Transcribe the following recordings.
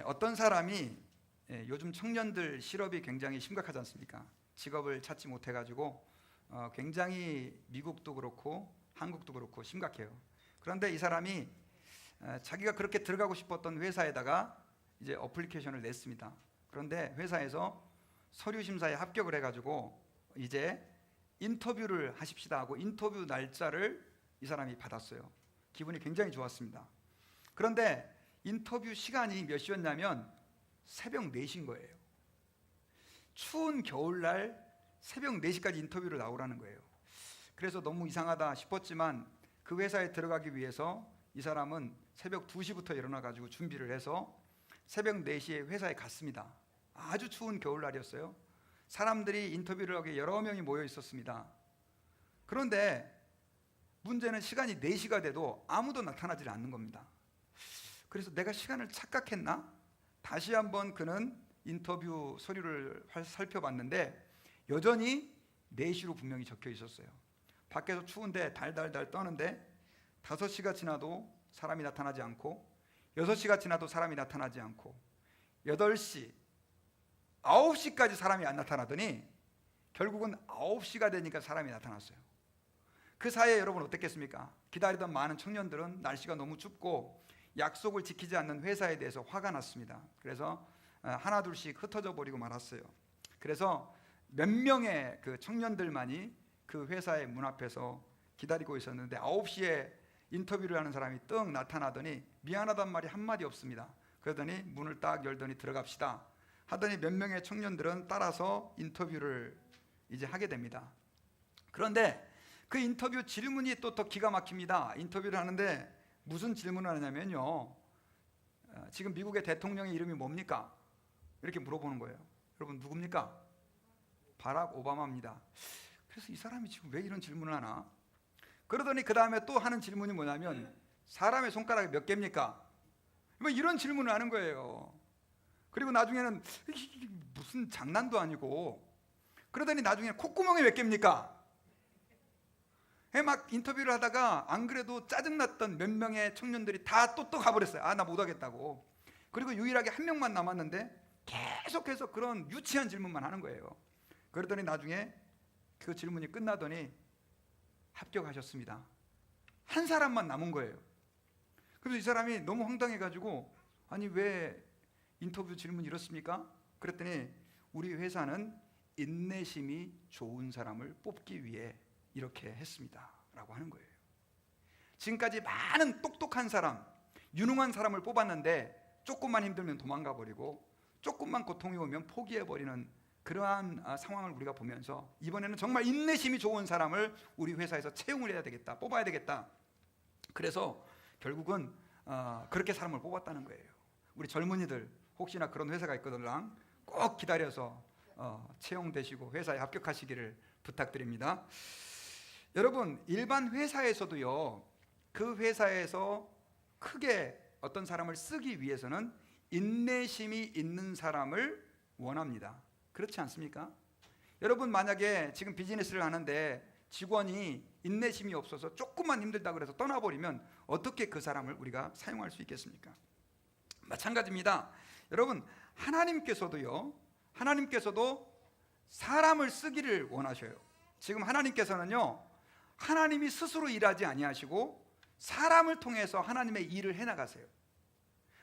어떤 사람이 요즘 청년들 실업이 굉장히 심각하지 않습니까? 직업을 찾지 못해가지고 굉장히 미국도 그렇고 한국도 그렇고 심각해요. 그런데 이 사람이 자기가 그렇게 들어가고 싶었던 회사에다가 이제 어플리케이션을 냈습니다. 그런데 회사에서 서류 심사에 합격을 해가지고 이제 인터뷰를 하십시다 하고 인터뷰 날짜를 이 사람이 받았어요. 기분이 굉장히 좋았습니다. 그런데 인터뷰 시간이 몇 시였냐면 새벽 4시인 거예요. 추운 겨울날 새벽 4시까지 인터뷰를 나오라는 거예요. 그래서 너무 이상하다 싶었지만 그 회사에 들어가기 위해서 이 사람은 새벽 2시부터 일어나가지고 준비를 해서 새벽 4시에 회사에 갔습니다. 아주 추운 겨울날이었어요. 사람들이 인터뷰를 하기 여러 명이 모여 있었습니다. 그런데 문제는 시간이 4시가 돼도 아무도 나타나지 않는 겁니다. 그래서 내가 시간을 착각했나? 다시 한번 그는 인터뷰 서류를 살펴봤는데 여전히 4시로 분명히 적혀 있었어요. 밖에서 추운데 달달달 떠는데 5시가 지나도 사람이 나타나지 않고 6시가 지나도 사람이 나타나지 않고 8시, 9시까지 사람이 안 나타나더니 결국은 9시가 되니까 사람이 나타났어요. 그 사이에 여러분 어땠겠습니까? 기다리던 많은 청년들은 날씨가 너무 춥고 약속을 지키지 않는 회사에 대해서 화가 났습니다. 그래서 하나 둘씩 흩어져 버리고 말았어요. 그래서 몇 명의 그 청년들만이 그 회사의 문 앞에서 기다리고 있었는데 9시에 인터뷰를 하는 사람이 떡 나타나더니 미안하단 말이 한마디 없습니다. 그러더니 문을 딱 열더니 들어갑시다 하더니 몇 명의 청년들은 따라서 인터뷰를 이제 하게 됩니다. 그런데 그 인터뷰 질문이 또 더 기가 막힙니다. 인터뷰를 하는데 무슨 질문을 하냐면요, 지금 미국의 대통령의 이름이 뭡니까? 이렇게 물어보는 거예요. 여러분 누굽니까? 바락 오바마입니다. 그래서 이 사람이 지금 왜 이런 질문을 하나? 그러더니 그 다음에 또 하는 질문이 뭐냐면 사람의 손가락이 몇 개입니까? 뭐 이런 질문을 하는 거예요. 그리고 나중에는 무슨 장난도 아니고 그러더니 나중에 콧구멍이 몇 개입니까? 막 인터뷰를 하다가 안 그래도 짜증났던 몇 명의 청년들이 다 또 가버렸어요. 나 못하겠다고. 그리고 유일하게 한 명만 남았는데 계속해서 그런 유치한 질문만 하는 거예요. 그러더니 나중에 그 질문이 끝나더니 합격하셨습니다. 한 사람만 남은 거예요. 그래서 이 사람이 너무 황당해가지고 아니 왜 인터뷰 질문이 이렇습니까? 그랬더니 우리 회사는 인내심이 좋은 사람을 뽑기 위해 이렇게 했습니다 라고 하는 거예요. 지금까지 많은 똑똑한 사람, 유능한 사람을 뽑았는데 조금만 힘들면 도망가 버리고 조금만 고통이 오면 포기해 버리는 그러한 상황을 우리가 보면서 이번에는 정말 인내심이 좋은 사람을 우리 회사에서 채용을 해야 되겠다, 뽑아야 되겠다. 그래서 결국은 그렇게 사람을 뽑았다는 거예요. 우리 젊은이들 혹시나 그런 회사가 있거든 꼭 기다려서 채용되시고 회사에 합격하시기를 부탁드립니다. 여러분 일반 회사에서도요, 그 회사에서 크게 어떤 사람을 쓰기 위해서는 인내심이 있는 사람을 원합니다. 그렇지 않습니까? 여러분 만약에 지금 비즈니스를 하는데 직원이 인내심이 없어서 조금만 힘들다 그래서 떠나버리면 어떻게 그 사람을 우리가 사용할 수 있겠습니까? 마찬가지입니다. 여러분 하나님께서도 사람을 쓰기를 원하셔요. 지금 하나님께서는요, 하나님이 스스로 일하지 아니하시고 사람을 통해서 하나님의 일을 해나가세요.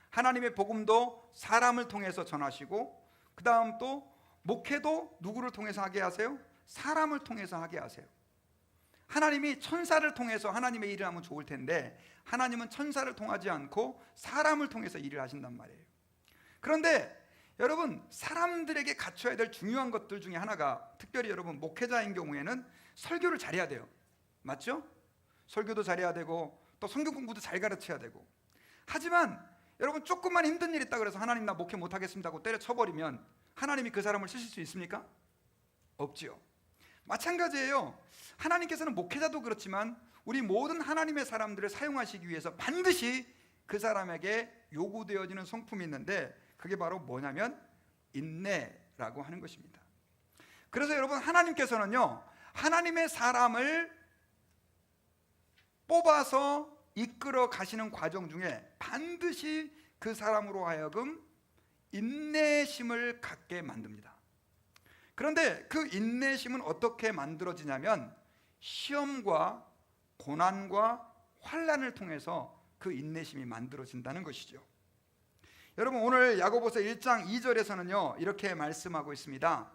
하나님의 복음도 사람을 통해서 전하시고 그 다음 또 목회도 누구를 통해서 하게 하세요? 사람을 통해서 하게 하세요. 하나님이 천사를 통해서 하나님의 일을 하면 좋을 텐데 하나님은 천사를 통하지 않고 사람을 통해서 일을 하신단 말이에요. 그런데 여러분 사람들에게 갖춰야 될 중요한 것들 중에 하나가 특별히 여러분 목회자인 경우에는 설교를 잘해야 돼요. 맞죠? 설교도 잘해야 되고 또 성경 공부도 잘 가르쳐야 되고. 하지만 여러분 조금만 힘든 일 있다 그래서 하나님 나 목회 못하겠습니다 하고 때려쳐버리면 하나님이 그 사람을 쓰실 수 있습니까? 없지요. 마찬가지예요. 하나님께서는 목회자도 그렇지만 우리 모든 하나님의 사람들을 사용하시기 위해서 반드시 그 사람에게 요구되어지는 성품이 있는데 그게 바로 뭐냐면 인내라고 하는 것입니다. 그래서 여러분 하나님께서는요, 하나님의 사람을 뽑아서 이끌어 가시는 과정 중에 반드시 그 사람으로 하여금 인내심을 갖게 만듭니다. 그런데 그 인내심은 어떻게 만들어지냐면 시험과 고난과 환난을 통해서 그 인내심이 만들어진다는 것이죠. 여러분, 오늘 야고보서 1장 2절에서는요 이렇게 말씀하고 있습니다.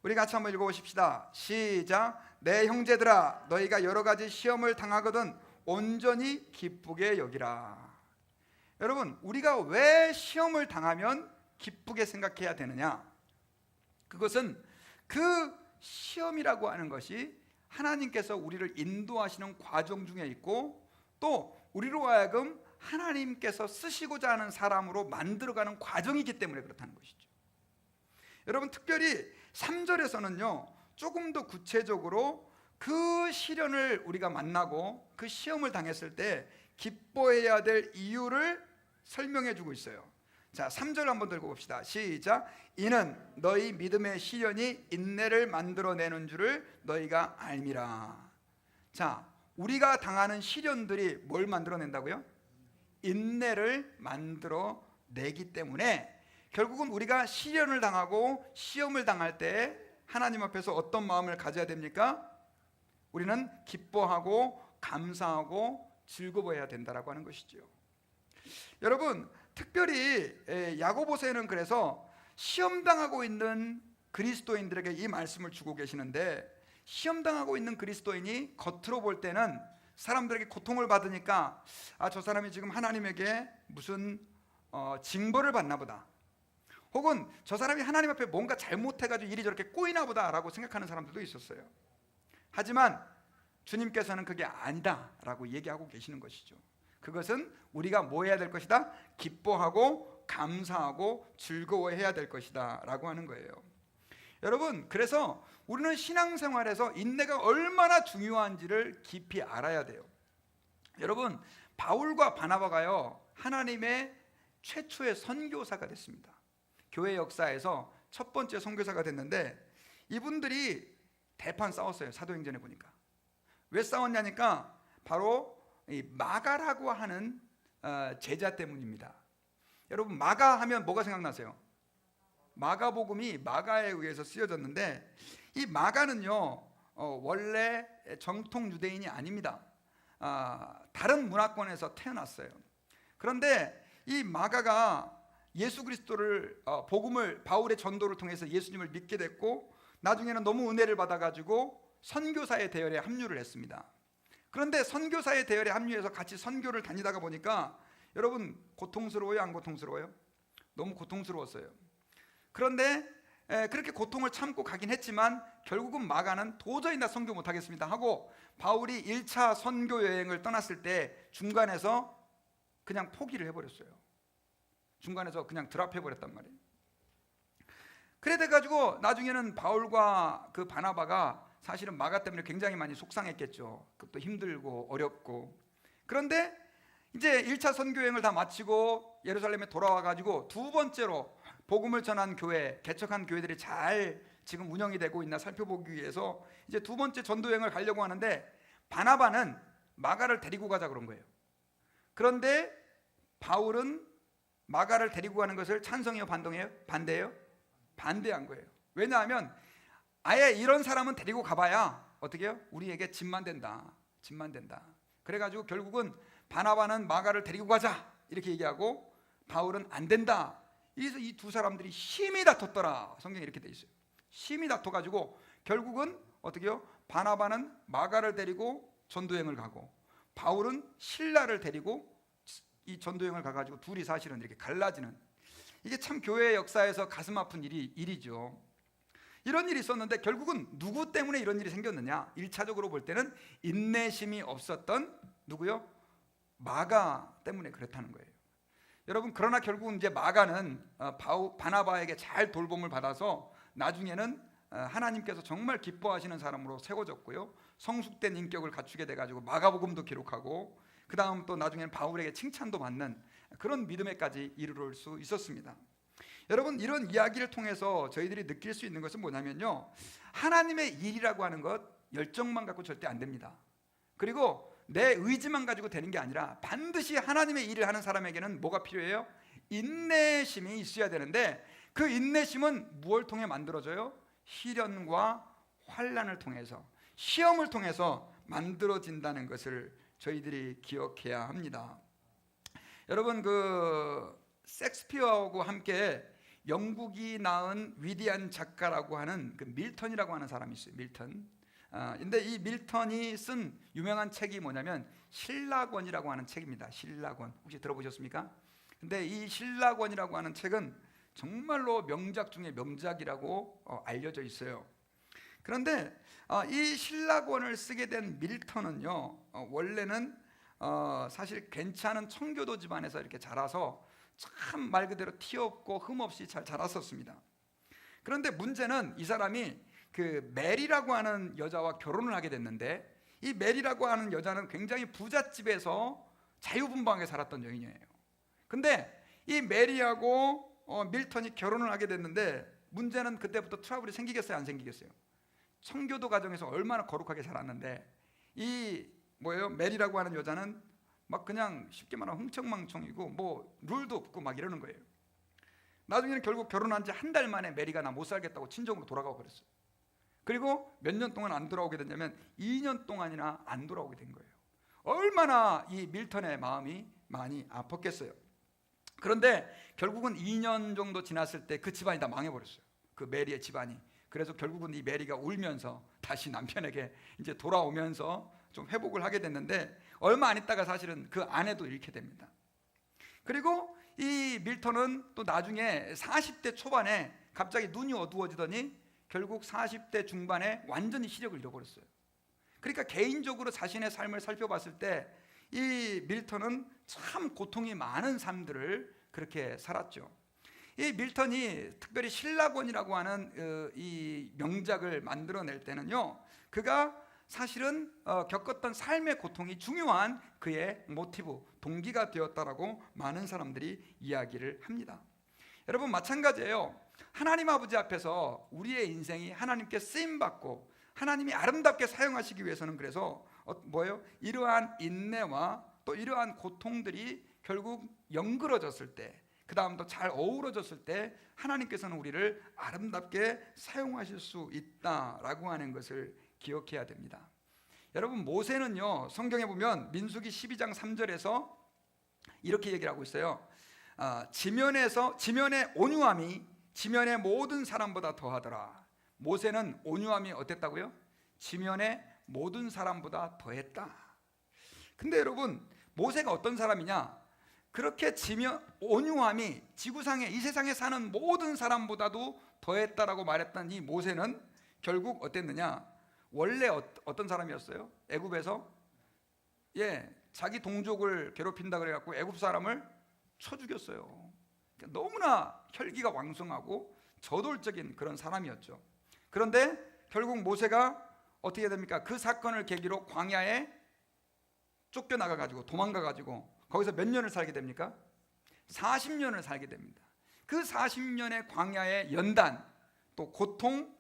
우리 같이 한번 읽어보십시다. 시작. 내 형제들아, 너희가 여러 가지 시험을 당하거든 온전히 기쁘게 여기라. 여러분, 우리가 왜 시험을 당하면 기쁘게 생각해야 되느냐? 그것은 그 시험이라고 하는 것이 하나님께서 우리를 인도하시는 과정 중에 있고, 또 우리로 하여금 하나님께서 쓰시고자 하는 사람으로 만들어가는 과정이기 때문에 그렇다는 것이죠. 여러분, 특별히 3절에서는요 조금 더 구체적으로 그 시련을 우리가 만나고 그 시험을 당했을 때 기뻐해야 될 이유를 설명해 주고 있어요. 자, 3절 한번 들고 봅시다. 시작. 이는 너희 믿음의 시련이 인내를 만들어내는 줄을 너희가 알미라. 자, 우리가 당하는 시련들이 뭘 만들어낸다고요? 인내를 만들어내기 때문에 결국은 우리가 시련을 당하고 시험을 당할 때 하나님 앞에서 어떤 마음을 가져야 됩니까? 우리는 기뻐하고 감사하고 즐거워해야 된다라고 하는 것이죠. 여러분, 특별히 야고보서에는 그래서 시험당하고 있는 그리스도인들에게 이 말씀을 주고 계시는데, 시험당하고 있는 그리스도인이 겉으로 볼 때는 사람들에게 고통을 받으니까 저 사람이 지금 하나님에게 무슨 징벌을 받나 보다, 혹은 저 사람이 하나님 앞에 뭔가 잘못해가지고 일이 저렇게 꼬이나 보다라고 생각하는 사람들도 있었어요. 하지만 주님께서는 그게 아니다라고 얘기하고 계시는 것이죠. 그것은 우리가 뭐 해야 될 것이다? 기뻐하고 감사하고 즐거워해야 될 것이다 라고 하는 거예요. 여러분, 그래서 우리는 신앙생활에서 인내가 얼마나 중요한지를 깊이 알아야 돼요. 여러분, 바울과 바나바가요 하나님의 최초의 선교사가 됐습니다. 교회 역사에서 첫 번째 선교사가 됐는데, 이분들이 대판 싸웠어요. 사도행전에 보니까. 왜 싸웠냐니까 바로 이 마가라고 하는 제자 때문입니다. 여러분, 마가 하면 뭐가 생각나세요? 마가복음이 마가에 의해서 쓰여졌는데, 이 마가는요 원래 정통 유대인이 아닙니다. 다른 문화권에서 태어났어요. 그런데 이 마가가 예수 그리스도를 복음을 바울의 전도를 통해서 예수님을 믿게 됐고, 나중에는 너무 은혜를 받아가지고 선교사의 대열에 합류를 했습니다. 그런데 선교사의 대열에 합류해서 같이 선교를 다니다가 보니까, 여러분 고통스러워요? 안 고통스러워요? 너무 고통스러웠어요. 그런데 그렇게 고통을 참고 가긴 했지만 결국은 마가는 도저히 나 선교 못하겠습니다 하고 바울이 1차 선교 여행을 떠났을 때 중간에서 그냥 포기를 해버렸어요. 중간에서 그냥 드랍해버렸단 말이에요. 그래 돼가지고 나중에는 바울과 그 바나바가 사실은 마가 때문에 굉장히 많이 속상했겠죠. 그것도 힘들고 어렵고. 그런데 이제 1차 선교여행을 다 마치고 예루살렘에 돌아와가지고 두 번째로 복음을 전한 교회, 개척한 교회들이 잘 지금 운영이 되고 있나 살펴보기 위해서 이제 두 번째 전도여행을 가려고 하는데, 바나바는 마가를 데리고 가자 그런 거예요. 그런데 바울은 마가를 데리고 가는 것을 찬성해요? 반동해요? 반대해요? 반대한 거예요. 왜냐하면 아예 이런 사람은 데리고 가봐야 어떻게 해요? 우리에게 짐만 된다. 짐만 된다. 그래가지고 결국은 바나바는 마가를 데리고 가자 이렇게 얘기하고 바울은 안 된다. 그래서 이 두 사람들이 심히 다퉜더라. 성경에 이렇게 돼 있어요. 심히 다퉈가지고 결국은 어떻게 해요? 바나바는 마가를 데리고 전도여행을 가고 바울은 실라를 데리고 이 전도여행을 가가지고 둘이 사실은 이렇게 갈라지는, 이게 참 교회의 역사에서 가슴 아픈 일이죠. 이런 일이 있었는데 결국은 누구 때문에 이런 일이 생겼느냐? 1차적으로 볼 때는 인내심이 없었던 누구요? 마가 때문에 그렇다는 거예요. 여러분, 그러나 결국은 이제 마가는 바나바에게 잘 돌봄을 받아서 나중에는 하나님께서 정말 기뻐하시는 사람으로 세워졌고요, 성숙된 인격을 갖추게 돼가지고 마가복음도 기록하고, 그 다음 또 나중에는 바울에게 칭찬도 받는 그런 믿음에까지 이르를 수 있었습니다. 여러분, 이런 이야기를 통해서 저희들이 느낄 수 있는 것은 뭐냐면요, 하나님의 일이라고 하는 것 열정만 갖고 절대 안 됩니다. 그리고 내 의지만 가지고 되는 게 아니라 반드시 하나님의 일을 하는 사람에게는 뭐가 필요해요? 인내심이 있어야 되는데, 그 인내심은 무엇을 통해 만들어져요? 시련과 환난을 통해서, 시험을 통해서 만들어진다는 것을 저희들이 기억해야 합니다. 여러분, 그 셰익스피어하고 함께 영국이 낳은 위대한 작가라고 하는 그 밀턴이라고 하는 사람이 있어요. 밀턴. 근데 이 밀턴이 쓴 유명한 책이 뭐냐면 신라권이라고 하는 책입니다. 신라권, 혹시 들어보셨습니까? 근데 이 신라권이라고 하는 책은 정말로 명작 중에 명작이라고 알려져 있어요. 그런데 이 신라권을 쓰게 된 밀턴은요, 원래는 사실 괜찮은 청교도 집안에서 이렇게 자라서 참 말 그대로 티 없고 흠 없이 잘 자랐었습니다. 그런데 문제는 이 사람이 그 메리라고 하는 여자와 결혼을 하게 됐는데, 이 메리라고 하는 여자는 굉장히 부잣집에서 자유분방하게 살았던 여인이에요. 근데 이 메리하고 밀턴이 결혼을 하게 됐는데, 문제는 그때부터 트러블이 생기겠어요, 안 생기겠어요? 청교도 가정에서 얼마나 거룩하게 살았는데, 이 메리라고 하는 여자는 막 그냥 쉽게 말하면 흥청망청이고 뭐 룰도 없고 막 이러는 거예요. 나중에는 결국 결혼한 지 한 달 만에 메리가 나 못 살겠다고 친정으로 돌아가 버렸어요. 그리고 몇 년 동안 안 돌아오게 됐냐면 2년 동안이나 안 돌아오게 된 거예요. 얼마나 이 밀턴의 마음이 많이 아팠겠어요. 그런데 결국은 2년 정도 지났을 때 그 집안이 다 망해버렸어요. 그 메리의 집안이. 그래서 결국은 이 메리가 울면서 다시 남편에게 이제 돌아오면서 좀 회복을 하게 됐는데, 얼마 안 있다가 사실은 그 아내도 잃게 됩니다. 그리고 이 밀턴은 또 나중에 40대 초반에 갑자기 눈이 어두워지더니 결국 40대 중반에 완전히 시력을 잃어버렸어요. 그러니까 개인적으로 자신의 삶을 살펴봤을 때 이 밀턴은 참 고통이 많은 삶들을 그렇게 살았죠. 이 밀턴이 특별히 신라권이라고 하는 이 명작을 만들어낼 때는요, 그가 사실은 겪었던 삶의 고통이 중요한 그의 모티브, 동기가 되었다라고 많은 사람들이 이야기를 합니다. 여러분, 마찬가지예요. 하나님 아버지 앞에서 우리의 인생이 하나님께 쓰임받고 하나님이 아름답게 사용하시기 위해서는, 그래서 이러한 인내와 또 이러한 고통들이 결국 연그러졌을 때, 그 다음도 잘 어우러졌을 때 하나님께서는 우리를 아름답게 사용하실 수 있다라고 하는 것을 기억해야 됩니다. 여러분, 모세는요, 성경에 보면 민수기 12장 3절에서 이렇게 얘기를 하고 있어요. 지면의 온유함이 지면의 모든 사람보다 더하더라. 모세는 온유함이 어땠다고요? 지면의 모든 사람보다 더했다. 근데 여러분, 모세가 어떤 사람이냐? 그렇게 온유함이 지구상에, 이 세상에 사는 모든 사람보다도 더했다라고 말했던 이 모세는 결국 어땠느냐? 원래 어떤 사람이었어요? 애굽에서 자기 동족을 괴롭힌다 그래갖고 애굽 사람을 쳐 죽였어요. 그러니까 너무나 혈기가 왕성하고 저돌적인 그런 사람이었죠. 그런데 결국 모세가 어떻게 됩니까? 그 사건을 계기로 광야에 쫓겨나가가지고 도망가가지고 거기서 몇 년을 살게 됩니까? 40년을 살게 됩니다. 그 40년의 광야의 연단, 또 고통,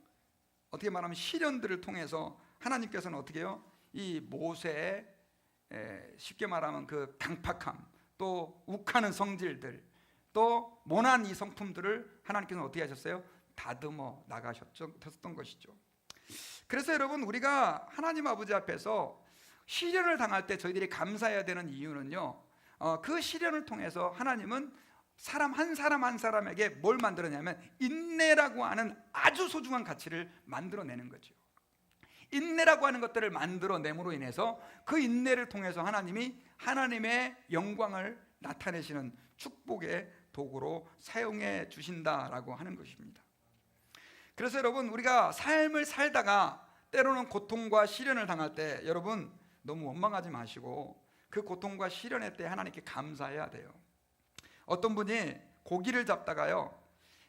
어떻게 말하면 시련들을 통해서 하나님께서는 어떻게 해요? 이 모세의 쉽게 말하면 그 강팍함, 또 욱하는 성질들, 또 모난 이 성품들을 하나님께서는 어떻게 하셨어요? 다듬어 나가셨던 것이죠. 그래서 여러분, 우리가 하나님 아버지 앞에서 시련을 당할 때 저희들이 감사해야 되는 이유는요, 그 시련을 통해서 하나님은 사람 한 사람에게 뭘 만들어내냐면 인내라고 하는 아주 소중한 가치를 만들어내는 거죠. 인내라고 하는 것들을 만들어냄으로 인해서 그 인내를 통해서 하나님이 하나님의 영광을 나타내시는 축복의 도구로 사용해 주신다라고 하는 것입니다. 그래서 여러분, 우리가 삶을 살다가 때로는 고통과 시련을 당할 때 여러분 너무 원망하지 마시고 그 고통과 시련의 때 하나님께 감사해야 돼요. 어떤 분이 고기를 잡다가요,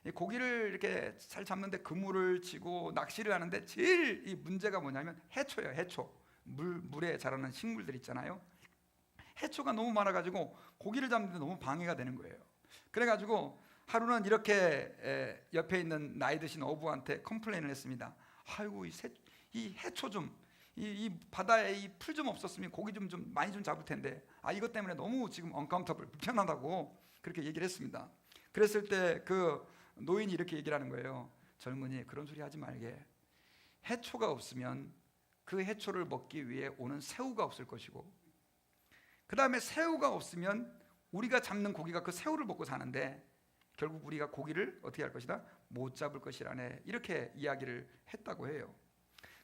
이 고기를 이렇게 잘 잡는데 그물을 치고 낚시를 하는데 제일 이 문제가 뭐냐면 해초예요. 해초. 물에 자라는 식물들 있잖아요. 해초가 너무 많아가지고 고기를 잡는데 너무 방해가 되는 거예요. 그래가지고 하루는 이렇게 옆에 있는 나이 드신 어부한테 컴플레인을 했습니다. 아이고, 이 해초 좀, 이 바다에 이 풀 좀 없었으면 고기 좀 많이 좀 잡을 텐데, 이것 때문에 너무 지금 언카운터블 불편하다고 그렇게 얘기를 했습니다. 그랬을 때 그 노인이 이렇게 얘기를 하는 거예요. 젊은이, 그런 소리 하지 말게. 해초가 없으면 그 해초를 먹기 위해 오는 새우가 없을 것이고, 그 다음에 새우가 없으면 우리가 잡는 고기가 그 새우를 먹고 사는데 결국 우리가 고기를 어떻게 할 것이다? 못 잡을 것이라네. 이렇게 이야기를 했다고 해요.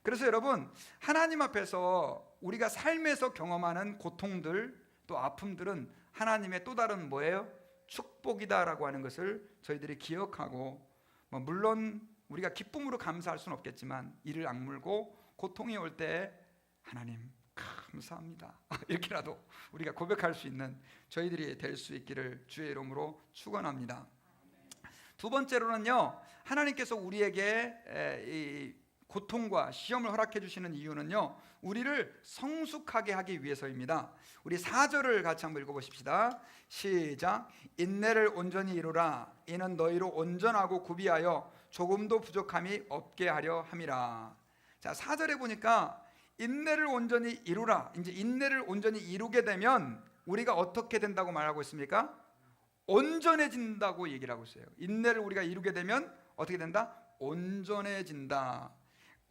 그래서 여러분, 하나님 앞에서 우리가 삶에서 경험하는 고통들, 또 아픔들은 하나님의 또 다른 뭐예요? 축복이다라고 하는 것을 저희들이 기억하고, 물론 우리가 기쁨으로 감사할 수는 없겠지만 이를 악물고 고통이 올 때 하나님 감사합니다 이렇게라도 우리가 고백할 수 있는 저희들이 될 수 있기를 주의 이름으로 축원합니다. 두 번째로는요, 하나님께서 우리에게 이 고통과 시험을 허락해 주시는 이유는요, 우리를 성숙하게 하기 위해서입니다. 우리 4절을 같이 한번 읽어보십시다. 시작. 인내를 온전히 이루라. 이는 너희로 온전하고 구비하여 조금도 부족함이 없게 하려 함이라. 자, 4절에 보니까 인내를 온전히 이루라. 이제 인내를 온전히 이루게 되면 우리가 어떻게 된다고 말하고 있습니까? 온전해진다고 얘기를 하고 있어요. 인내를 우리가 이루게 되면 어떻게 된다? 온전해진다.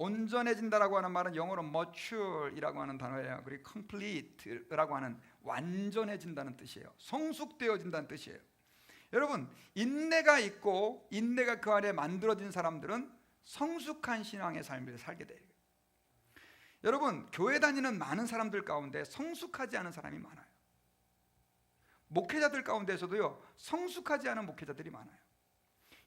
온전해진다라고 하는 말은 영어로 mature이라고 하는 단어예요. 그리고 complete라고 하는 완전해진다는 뜻이에요. 성숙되어진다는 뜻이에요. 여러분, 인내가 있고 인내가 그 안에 만들어진 사람들은 성숙한 신앙의 삶을 살게 돼요. 여러분, 교회 다니는 많은 사람들 가운데 성숙하지 않은 사람이 많아요. 목회자들 가운데서도요, 성숙하지 않은 목회자들이 많아요.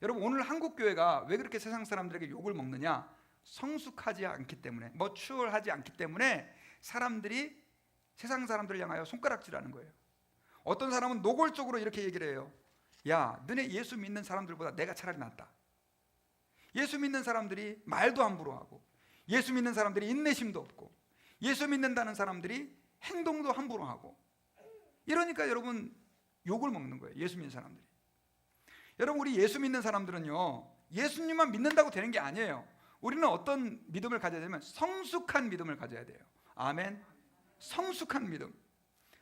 여러분, 오늘 한국 교회가 왜 그렇게 세상 사람들에게 욕을 먹느냐? 성숙하지 않기 때문에, 머추얼하지 않기 때문에 사람들이 세상 사람들을 향하여 손가락질하는 거예요. 어떤 사람은 노골적으로 이렇게 얘기를 해요. 야, 너네 예수 믿는 사람들보다 내가 차라리 낫다. 예수 믿는 사람들이 말도 함부로 하고, 예수 믿는 사람들이 인내심도 없고, 예수 믿는다는 사람들이 행동도 함부로 하고, 이러니까 여러분 욕을 먹는 거예요. 예수 믿는 사람들이. 여러분, 우리 예수 믿는 사람들은요, 예수님만 믿는다고 되는 게 아니에요. 우리는 어떤 믿음을 가져야 되면 성숙한 믿음을 가져야 돼요. 아멘. 성숙한 믿음.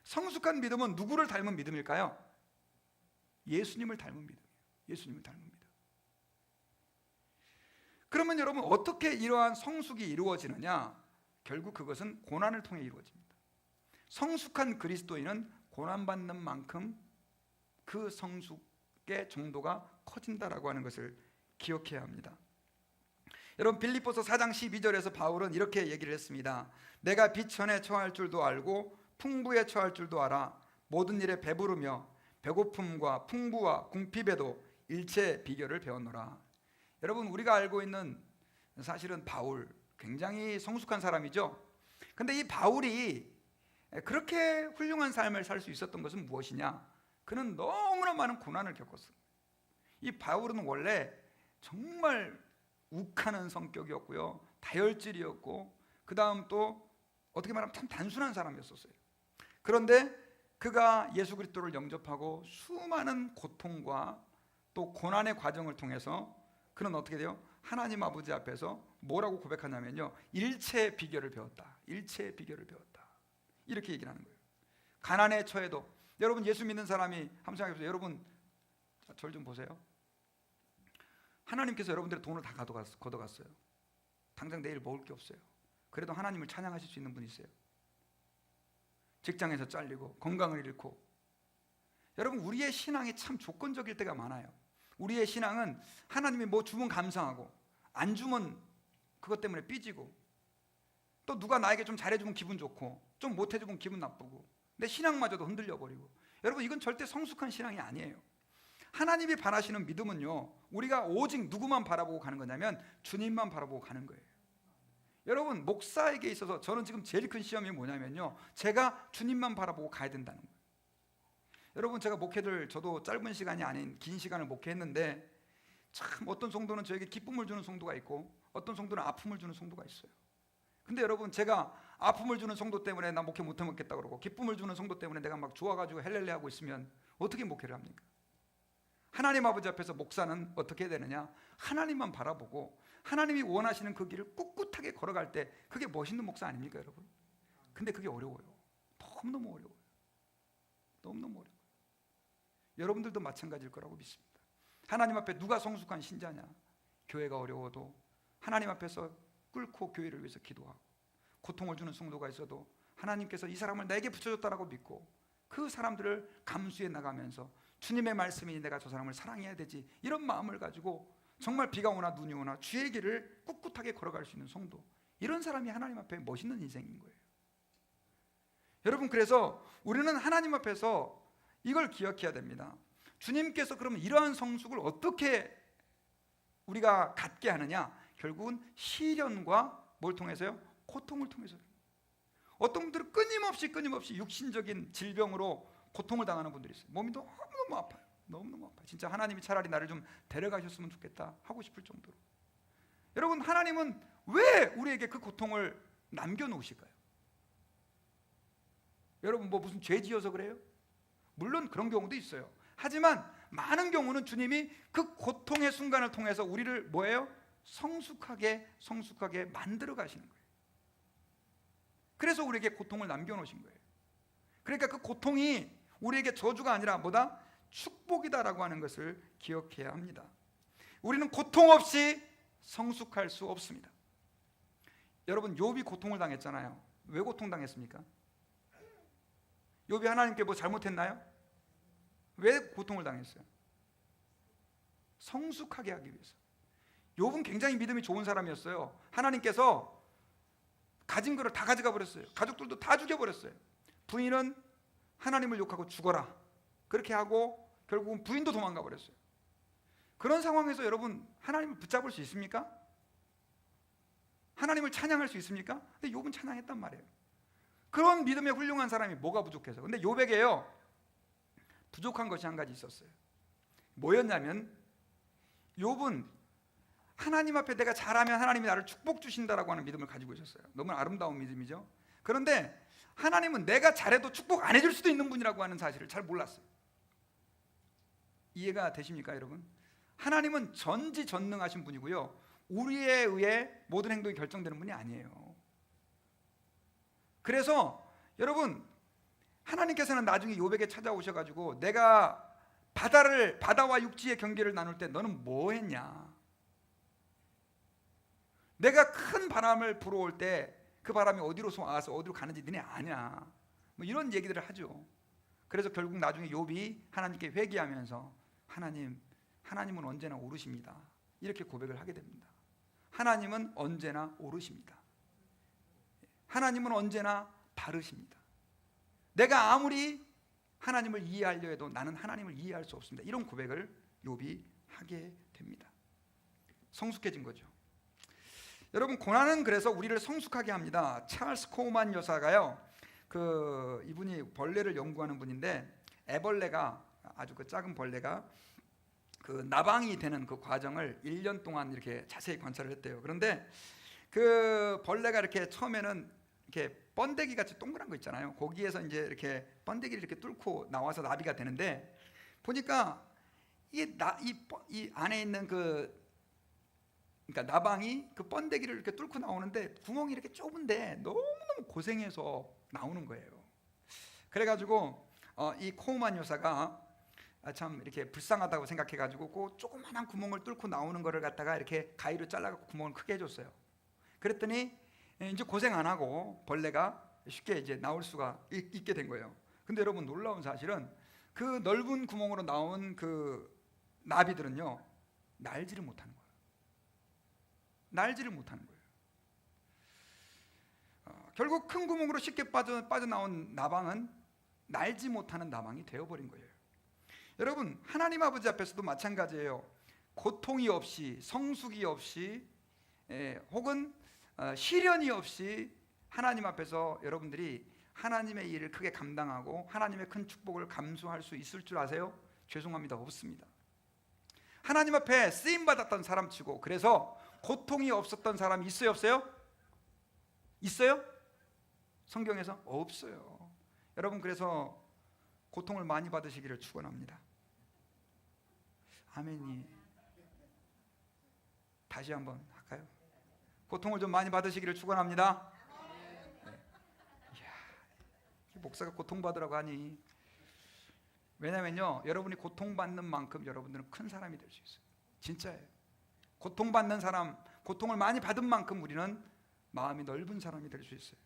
성숙한 믿음은 누구를 닮은 믿음일까요? 예수님을 닮은 믿음이에요. 예수님을 닮은 믿음. 그러면 여러분, 어떻게 이러한 성숙이 이루어지느냐? 결국 그것은 고난을 통해 이루어집니다. 성숙한 그리스도인은 고난받는 만큼 그 성숙의 정도가 커진다라고 하는 것을 기억해야 합니다. 여러분, 빌립보서 4장 12절에서 바울은 이렇게 얘기를 했습니다. 내가 비천에 처할 줄도 알고 풍부에 처할 줄도 알아. 모든 일에 배부르며 배고픔과 풍부와 궁핍에도 일체 비결을 배웠노라. 여러분, 우리가 알고 있는 사실은 바울 굉장히 성숙한 사람이죠. 근데 이 바울이 그렇게 훌륭한 삶을 살 수 있었던 것은 무엇이냐? 그는 너무나 많은 고난을 겪었어요. 이 바울은 원래 정말 욱하는 성격이었고요, 다혈질이었고, 그 다음 또 어떻게 말하면 참 단순한 사람이었어요. 그런데 그가 예수 그리스도를 영접하고 수많은 고통과 또 고난의 과정을 통해서 그는 어떻게 돼요? 하나님 아버지 앞에서 뭐라고 고백하냐면요, 일체의 비결을 배웠다. 일체의 비결을 배웠다. 이렇게 얘기를 하는 거예요. 가난에 처해도, 여러분 예수 믿는 사람이 한번 생각해보세요. 여러분 절 좀 보세요. 하나님께서 여러분들의 돈을 다 걷어갔어요. 당장 내일 먹을 게 없어요. 그래도 하나님을 찬양하실 수 있는 분이 있어요. 직장에서 잘리고 건강을 잃고. 여러분, 우리의 신앙이 참 조건적일 때가 많아요. 우리의 신앙은 하나님이 뭐 주면 감사하고 안 주면 그것 때문에 삐지고, 또 누가 나에게 좀 잘해주면 기분 좋고 좀 못해주면 기분 나쁘고, 내 신앙마저도 흔들려버리고. 여러분, 이건 절대 성숙한 신앙이 아니에요. 하나님이 바라시는 믿음은요, 우리가 오직 누구만 바라보고 가는 거냐면 주님만 바라보고 가는 거예요. 여러분, 목사에게 있어서 저는 지금 제일 큰 시험이 뭐냐면요, 제가 주님만 바라보고 가야 된다는 거예요. 여러분, 제가 목회를, 저도 짧은 시간이 아닌 긴 시간을 목회했는데 참 어떤 성도는 저에게 기쁨을 주는 성도가 있고 어떤 성도는 아픔을 주는 성도가 있어요. 근데 여러분, 제가 아픔을 주는 성도 때문에 나 목회 못해 먹겠다 그러고 기쁨을 주는 성도 때문에 내가 막 좋아가지고 헬렐레 하고 있으면 어떻게 목회를 합니까? 하나님 아버지 앞에서 목사는 어떻게 해야 되느냐? 하나님만 바라보고 하나님이 원하시는 그 길을 꿋꿋하게 걸어갈 때 그게 멋있는 목사 아닙니까, 여러분? 근데 그게 어려워요. 너무너무 어려워요. 너무너무 어려워요. 여러분들도 마찬가지일 거라고 믿습니다. 하나님 앞에 누가 성숙한 신자냐? 교회가 어려워도 하나님 앞에서 꿇고 교회를 위해서 기도하고, 고통을 주는 성도가 있어도 하나님께서 이 사람을 내게 붙여줬다라고 믿고 그 사람들을 감수해 나가면서 주님의 말씀이 내가 저 사람을 사랑해야 되지, 이런 마음을 가지고 정말 비가 오나 눈이 오나 주의 길을 꿋꿋하게 걸어갈 수 있는 성도, 이런 사람이 하나님 앞에 멋있는 인생인 거예요. 여러분, 그래서 우리는 하나님 앞에서 이걸 기억해야 됩니다. 주님께서 그러면 이러한 성숙을 어떻게 우리가 갖게 하느냐? 결국은 시련과 뭘 통해서요? 고통을 통해서요. 어떤 분들은 끊임없이 육신적인 질병으로 고통을 당하는 분들이 있어요. 몸이 너무너무 아파요. 너무너무 아파요. 진짜 하나님이 차라리 나를 좀 데려가셨으면 좋겠다 하고 싶을 정도로. 여러분, 하나님은 왜 우리에게 그 고통을 남겨놓으실까요? 여러분, 뭐 무슨 죄 지어서 그래요? 물론 그런 경우도 있어요. 하지만 많은 경우는 주님이 그 고통의 순간을 통해서 우리를 뭐예요? 성숙하게 만들어 가시는 거예요. 그래서 우리에게 고통을 남겨놓으신 거예요. 그러니까 그 고통이 우리에게 저주가 아니라 뭐다? 축복이다라고 하는 것을 기억해야 합니다. 우리는 고통 없이 성숙할 수 없습니다. 여러분, 욥이 고통을 당했잖아요. 왜 고통당했습니까? 욥이 하나님께 뭐 잘못했나요? 왜 고통을 당했어요? 성숙하게 하기 위해서. 욥은 굉장히 믿음이 좋은 사람이었어요. 하나님께서 가진 거를 다 가져가 버렸어요. 가족들도 다 죽여버렸어요. 부인은 하나님을 욕하고 죽어라, 그렇게 하고 결국은 부인도 도망가 버렸어요. 그런 상황에서 여러분, 하나님을 붙잡을 수 있습니까? 하나님을 찬양할 수 있습니까? 근데 욥은 찬양했단 말이에요. 그런 믿음의 훌륭한 사람이 뭐가 부족해서. 근데 욥에게요, 부족한 것이 한 가지 있었어요. 뭐였냐면, 욥은 하나님 앞에 내가 잘하면 하나님이 나를 축복 주신다라고 하는 믿음을 가지고 있었어요. 너무 아름다운 믿음이죠. 그런데 하나님은 내가 잘해도 축복 안 해줄 수도 있는 분이라고 하는 사실을 잘 몰랐어요. 이해가 되십니까, 여러분? 하나님은 전지전능하신 분이고요, 우리에 의해 모든 행동이 결정되는 분이 아니에요. 그래서 여러분, 하나님께서는 나중에 욥에게 찾아오셔가지고 내가 바다와 육지의 경계를 나눌 때 너는 뭐 했냐? 내가 큰 바람을 불어올 때 그 바람이 어디로 와서 어디로 가는지 너네 아냐? 뭐 이런 얘기들을 하죠. 그래서 결국 나중에 욥이 하나님께 회개하면서 하나님은 언제나 옳으십니다, 이렇게 고백을 하게 됩니다. 하나님은 언제나 옳으십니다. 하나님은 언제나 바르십니다. 내가 아무리 하나님을 이해하려 해도 나는 하나님을 이해할 수 없습니다. 이런 고백을 욥이 하게 됩니다. 성숙해진 거죠. 여러분, 고난은 그래서 우리를 성숙하게 합니다. 찰스 코우만 여사가요, 이분이 벌레를 연구하는 분인데, 애벌레가, 아주 그 작은 벌레가 그 나방이 되는 그 과정을 1년 동안 이렇게 자세히 관찰을 했대요. 그런데 그 벌레가 이렇게 처음에는 이렇게 번데기 같이 동그란 거 있잖아요. 거기에서 이제 이렇게 번데기를 이렇게 뚫고 나와서 나비가 되는데, 보니까 이 안에 있는 그러니까 나방이 그 번데기를 이렇게 뚫고 나오는데 구멍이 이렇게 좁은데 너무너무 고생해서 나오는 거예요. 그래가지고 이 코우만 여사가 참 이렇게 불쌍하다고 생각해가지고 그 조그만한 구멍을 뚫고 나오는 거를 갖다가 이렇게 가위로 잘라갖고 구멍을 크게 해줬어요. 그랬더니 이제 고생 안 하고 벌레가 쉽게 이제 나올 수가 있게 된 거예요. 근데 여러분, 놀라운 사실은 그 넓은 구멍으로 나온 그 나비들은요, 날지를 못하는 거예요. 날지를 못하는 거예요. 결국 큰 구멍으로 쉽게 빠져나온 나방은 날지 못하는 나방이 되어버린 거예요. 여러분, 하나님 아버지 앞에서도 마찬가지예요. 고통이 없이, 성숙이 없이, 혹은 시련이 없이 하나님 앞에서 여러분들이 하나님의 일을 크게 감당하고 하나님의 큰 축복을 감수할 수 있을 줄 아세요? 죄송합니다, 없습니다. 하나님 앞에 쓰임받았던 사람치고, 그래서 고통이 없었던 사람이 있어요, 없어요? 있어요? 성경에서 없어요. 여러분, 그래서 고통을 많이 받으시기를 축원합니다. 아멘이. 다시 한번 할까요? 고통을 좀 많이 받으시기를 축원합니다. 네. 이야, 목사가 고통받으라고 하니 왜냐면요, 여러분이 고통받는 만큼 여러분들은 큰 사람이 될 수 있어요. 진짜예요. 고통받는 사람, 고통을 많이 받은 만큼 우리는 마음이 넓은 사람이 될 수 있어요.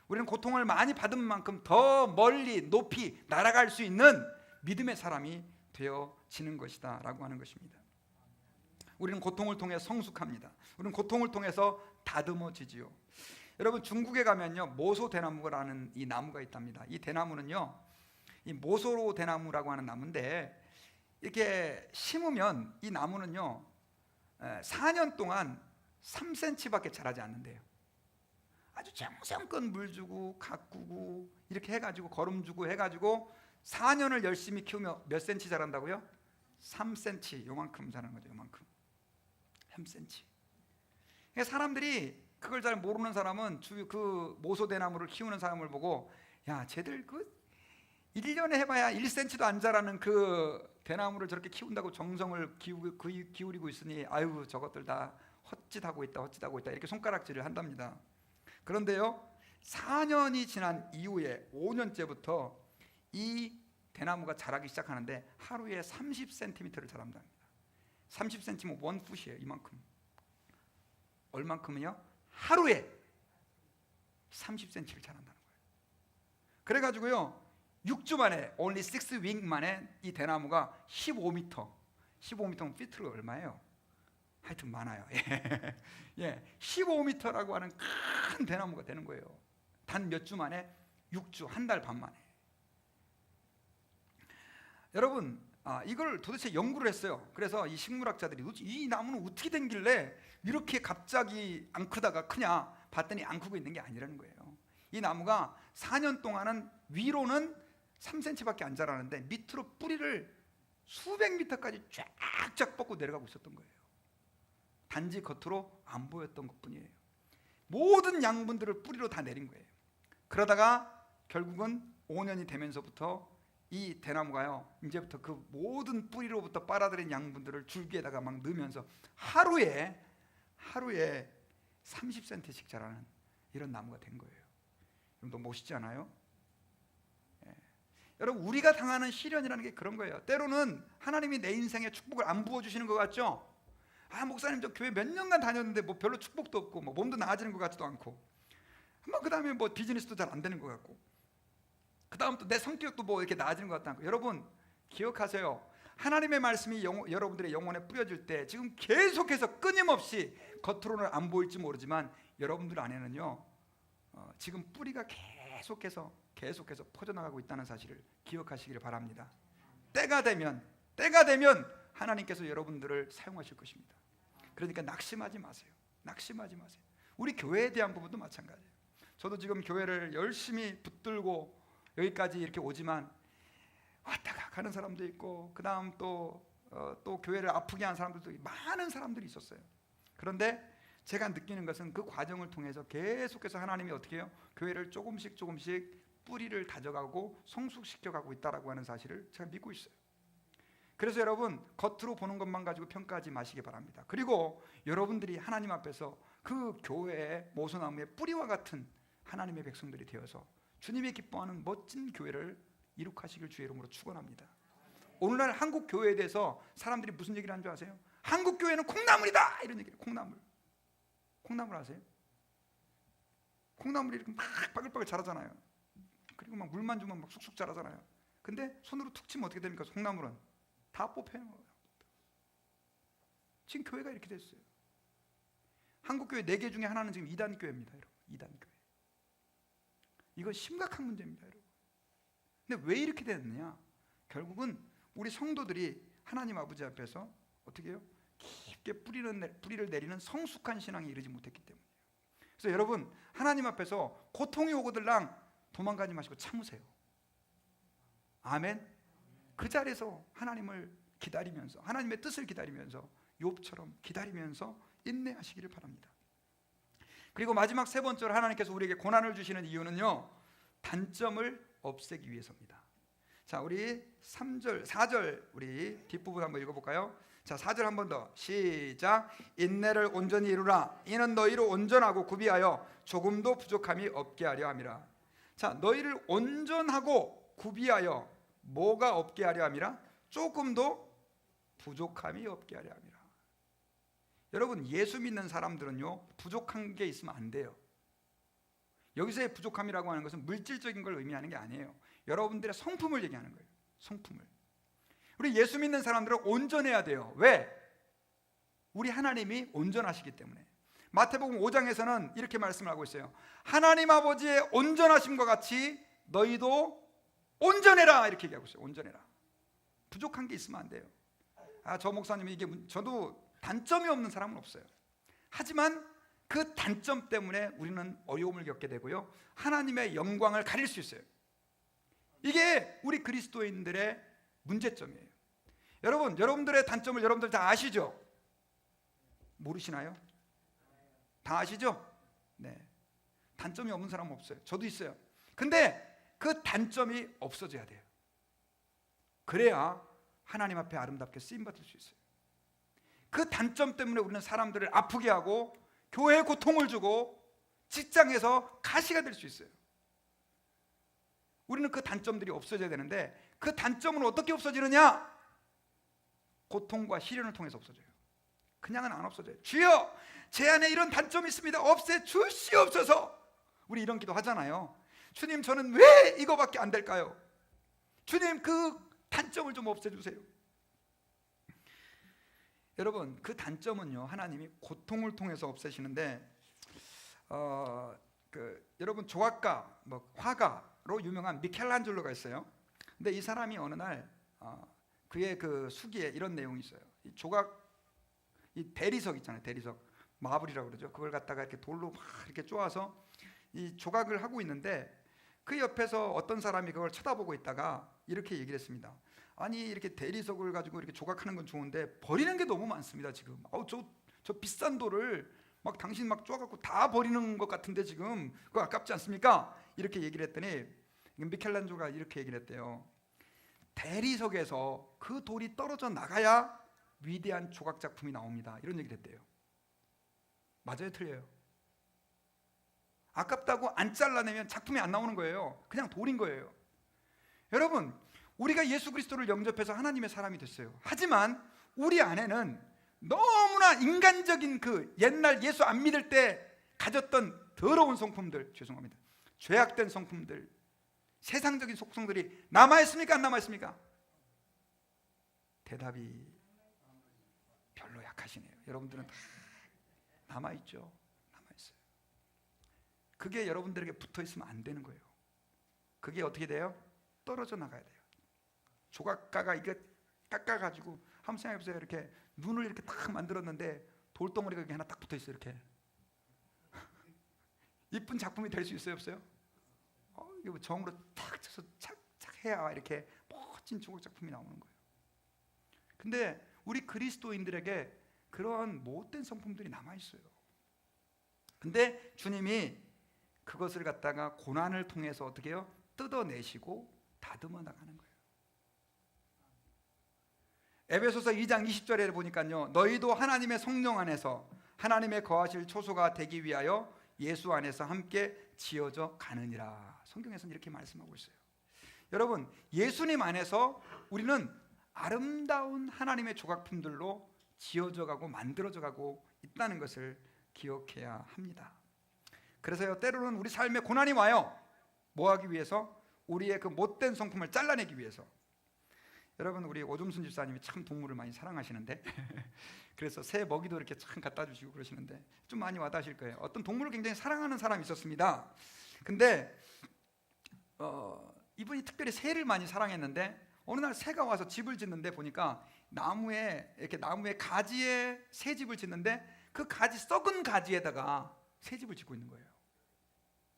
우리는 고통을 많이 받은 만큼 더 멀리 높이 날아갈 수 있는 믿음의 사람이 되어지는 것이다 라고 하는 것입니다. 우리는 고통을 통해 성숙합니다. 우리는 고통을 통해서 다듬어지지요. 여러분, 중국에 가면요, 모소 대나무라는 이 나무가 있답니다. 이 대나무는요, 이 모소 대나무라고 하는 나무인데, 이렇게 심으면 이 나무는요 4년 동안 3cm밖에 자라지 않는데요. 아주 정성껏 물 주고 가꾸고 이렇게 해가지고 거름 주고 해가지고 4년을 열심히 키우면 몇 cm 자란다고요? 3cm, 요만큼 자라는 거죠. 요만큼 3cm. 그러니까 사람들이 그걸 잘 모르는 사람은 그 모소대나무를 키우는 사람을 보고, 야, 쟤들 그 1년에 해봐야 1cm도 안 자라는 그 대나무를 저렇게 키운다고 정성을 기울이고 있으니, 아유, 저것들 다 헛짓하고 있다 이렇게 손가락질을 한답니다. 그런데요, 4년이 지난 이후에 5년째부터 이 대나무가 자라기 시작하는데 하루에 30cm를 자란답니다. 30cm면 1풋이에요. 이만큼. 얼만큼이요? 하루에 30cm를 자란다는 거예요. 그래가지고요, 6주 만에, only 6 week 만에 이 대나무가 15m면 피트가 얼마예요? 하여튼 많아요. 예, 15m라고 하는 큰 대나무가 되는 거예요. 단 몇 주 만에, 6주, 한 달 반 만에. 여러분, 이걸 도대체 연구를 했어요. 그래서 이 식물학자들이 이 나무는 어떻게 된 길래 이렇게 갑자기 안 크다가 크냐 봤더니 안 크고 있는 게 아니라는 거예요. 이 나무가 4년 동안은 위로는 3cm밖에 안 자라는데 밑으로 뿌리를 수백 미터까지 쫙쫙 뻗고 내려가고 있었던 거예요. 단지 겉으로 안 보였던 것뿐이에요. 모든 양분들을 뿌리로 다 내린 거예요. 그러다가 결국은 5년이 되면서부터 이 대나무가요, 이제부터 그 모든 뿌리로부터 빨아들인 양분들을 줄기에다가 막 넣으면서 하루에 30cm씩 자라는 이런 나무가 된 거예요. 너무 멋있지 않아요? 예. 여러분, 우리가 당하는 시련이라는 게 그런 거예요. 때로는 하나님이 내 인생에 축복을 안 부어주시는 것 같죠? 목사님, 저 교회 몇 년간 다녔는데 뭐 별로 축복도 없고 뭐 몸도 나아지는 것 같지도 않고, 그 다음에 뭐 비즈니스도 잘 안 되는 것 같고, 그 다음 또 내 성격도 뭐 이렇게 나아지는 것 같지 않고. 여러분, 기억하세요. 하나님의 말씀이 여러분들의 영혼에 뿌려질 때 지금 계속해서 끊임없이 겉으로는 안 보일지 모르지만 여러분들 안에는요, 지금 뿌리가 계속해서 퍼져나가고 있다는 사실을 기억하시기를 바랍니다. 때가 되면 하나님께서 여러분들을 사용하실 것입니다. 그러니까 낙심하지 마세요. 우리 교회에 대한 부분도 마찬가지예요. 저도 지금 교회를 열심히 붙들고 여기까지 이렇게 오지만 왔다가 가는 사람도 있고, 그 다음 또 교회를 아프게 한 사람들도, 많은 사람들이 있었어요. 그런데 제가 느끼는 것은 그 과정을 통해서 계속해서 하나님이 어떻게 해요? 교회를 조금씩 뿌리를 다져가고 성숙시켜가고 있다라고 하는 사실을 제가 믿고 있어요. 그래서 여러분, 겉으로 보는 것만 가지고 평가하지 마시기 바랍니다. 그리고 여러분들이 하나님 앞에서 그 교회의 모소나무의 뿌리와 같은 하나님의 백성들이 되어서 주님이 기뻐하는 멋진 교회를 이룩하시길 주의 이름으로 축원합니다. 오늘날 한국 교회에 대해서 사람들이 무슨 얘기를 하는 줄 아세요? 한국 교회는 콩나물이다, 이런 얘기를. 콩나물 아세요? 콩나물이 이렇게 막 바글바글 자라잖아요. 그리고 막 물만 주면 막 쑥쑥 자라잖아요. 근데 손으로 툭 치면 어떻게 됩니까? 콩나물은 다 뽑혀요. 지금 교회가 이렇게 됐어요. 한국 교회 4개 중에 하나는 지금 이단 교회입니다, 여러분. 이단 교회. 이건 심각한 문제입니다, 여러분. 근데 왜 이렇게 됐느냐? 결국은 우리 성도들이 하나님 아버지 앞에서 어떻게 해요? 깊게 뿌리를 내리는 성숙한 신앙에 이르지 못했기 때문이에요. 그래서 여러분, 하나님 앞에서 고통이 오거들랑 도망가지 마시고 참으세요. 아멘. 그 자리에서 하나님을 기다리면서, 하나님의 뜻을 기다리면서, 욥처럼 기다리면서 인내하시기를 바랍니다. 그리고 마지막 3번째로 하나님께서 우리에게 고난을 주시는 이유는요, 단점을 없애기 위해서입니다. 자, 우리 3절, 4절 우리 뒷부분 한번 읽어볼까요? 자, 4절 한 번 더 시작. 인내를 온전히 이루라. 이는 너희를 온전하고 구비하여 조금도 부족함이 없게 하려 함이라. 자, 너희를 온전하고 구비하여 뭐가 없게 하려 함이라? 조금도 부족함이 없게 하려 함이라. 여러분, 예수 믿는 사람들은요, 부족한 게 있으면 안 돼요. 여기서의 부족함이라고 하는 것은 물질적인 걸 의미하는 게 아니에요. 여러분들의 성품을 얘기하는 거예요. 성품을. 우리 예수 믿는 사람들은 온전해야 돼요. 왜? 우리 하나님이 온전하시기 때문에. 마태복음 5장에서는 이렇게 말씀을 하고 있어요. 하나님 아버지의 온전하심과 같이 너희도 온전해라, 이렇게 얘기하고 있어요. 온전해라. 부족한 게 있으면 안 돼요. 저 목사님이 이게, 저도 단점이 없는 사람은 없어요. 하지만 그 단점 때문에 우리는 어려움을 겪게 되고요, 하나님의 영광을 가릴 수 있어요. 이게 우리 그리스도인들의 문제점이에요. 여러분, 여러분들의 단점을 여러분들 다 아시죠? 모르시나요? 다 아시죠? 네. 단점이 없는 사람은 없어요. 저도 있어요. 근데 그 단점이 없어져야 돼요. 그래야 하나님 앞에 아름답게 쓰임받을 수 있어요. 그 단점 때문에 우리는 사람들을 아프게 하고 교회에 고통을 주고 직장에서 가시가 될 수 있어요. 우리는 그 단점들이 없어져야 되는데, 그 단점은 어떻게 없어지느냐? 고통과 시련을 통해서 없어져요. 그냥은 안 없어져요. 주여, 제 안에 이런 단점이 있습니다. 없애 주시옵소서. 우리 이런 기도 하잖아요. 주님, 저는 왜 이거밖에 안 될까요? 주님, 그 단점을 좀 없애주세요. 여러분, 그 단점은요, 하나님이 고통을 통해서 없애시는데, 여러분, 조각가, 화가로 유명한 미켈란젤로가 있어요. 근데 이 사람이 어느 날 그의 그 수기에 이런 내용이 있어요. 이 조각, 이 대리석 있잖아요. 대리석, 마블이라고 그러죠. 그걸 갖다가 이렇게 돌로 막 이렇게 쪼아서 이 조각을 하고 있는데, 그 옆에서 어떤 사람이 그걸 쳐다보고 있다가 이렇게 얘기를 했습니다. 아니, 이렇게 대리석을 가지고 이렇게 조각하는 건 좋은데 버리는 게 너무 많습니다. 지금 저 비싼 돌을 막 당신 막 쪼아갖고 다 버리는 것 같은데 지금 그거 아깝지 않습니까? 이렇게 얘기를 했더니 미켈란젤로가 이렇게 얘기를 했대요. 대리석에서 그 돌이 떨어져 나가야 위대한 조각 작품이 나옵니다. 이런 얘기를 했대요. 맞아요, 틀려요? 아깝다고 안 잘라내면 작품이 안 나오는 거예요. 그냥 돌인 거예요. 여러분, 우리가 예수 그리스도를 영접해서 하나님의 사람이 됐어요. 하지만 우리 안에는 너무나 인간적인 그 옛날 예수 안 믿을 때 가졌던 더러운 성품들, 죄송합니다, 죄악된 성품들, 세상적인 속성들이 남아있습니까? 안 남아있습니까? 대답이 별로 약하시네요. 여러분들은 다 남아있죠. 남아있어요. 그게 여러분들에게 붙어있으면 안 되는 거예요. 그게 어떻게 돼요? 떨어져 나가야 돼요. 조각가가 이거 깎아가지고 한번 생각해보세요. 이렇게 눈을 이렇게 딱 만들었는데 돌덩어리가 여기 하나 딱 붙어있어요. 이렇게 이쁜 작품이 될 수 있어요, 없어요? 이거 정으로 탁 쳐서 착착 해야 이렇게 멋진 조각 작품이 나오는 거예요. 근데 우리 그리스도인들에게 그런 못된 성품들이 남아있어요. 근데 주님이 그것을 갖다가 고난을 통해서 어떻게 해요? 뜯어내시고 다듬어 나가는 거예요. 에베소서 2장 20절에 보니까요, 너희도 하나님의 성령 안에서 하나님의 거하실 초소가 되기 위하여 예수 안에서 함께 지어져 가느니라. 성경에서는 이렇게 말씀하고 있어요. 여러분, 예수님 안에서 우리는 아름다운 하나님의 조각품들로 지어져 가고 만들어져 가고 있다는 것을 기억해야 합니다. 그래서요, 때로는 우리 삶에 고난이 와요. 뭐 하기 위해서? 우리의 그 못된 성품을 잘라내기 위해서. 여러분, 우리 오종순 집사님이 참 동물을 많이 사랑하시는데 그래서 새 먹이도 이렇게 참 갖다 주시고 그러시는데 좀 많이 와닿으실 거예요. 어떤 동물을 굉장히 사랑하는 사람이 있었습니다. 근데 이분이 특별히 새를 많이 사랑했는데 어느 날 새가 와서 집을 짓는데 보니까 나무에 가지에 새 집을 짓는데 그 가지, 썩은 가지에다가 새 집을 짓고 있는 거예요.